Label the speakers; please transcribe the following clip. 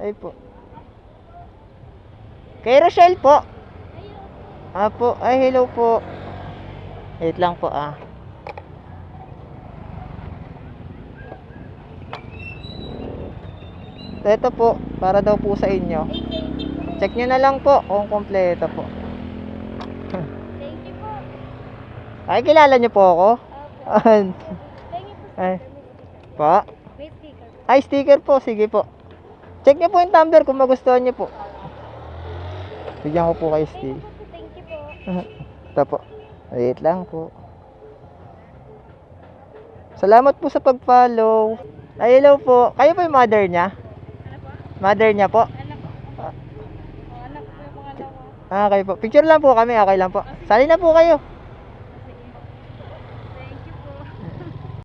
Speaker 1: Ay po. Kay Rochelle po. Apo. Ay, hello po. Wait lang po ah. Ito po, para daw po sa inyo. Check nyo na lang po kung kompleto po.
Speaker 2: Thank you po.
Speaker 1: Ay, kilala nyo po ako?
Speaker 2: Thank you po.
Speaker 1: Ay, pa?
Speaker 2: May sticker.
Speaker 1: Ay, sticker po. Sige po. Check nyo po yung tumbler kung magustuhan nyo po. Bigyan ko po kay Steve.
Speaker 2: Thank you po.
Speaker 1: Ito po. Wait lang po. Salamat po sa pag-follow. Ay, hello po. Kayo po yung mother niya?
Speaker 2: Ano po?
Speaker 1: Mother niya po?
Speaker 2: Anak po. Anak po yung pangalawa.
Speaker 1: Ah, okay po. Picture lang po kami. Okay lang po. Sali na po kayo.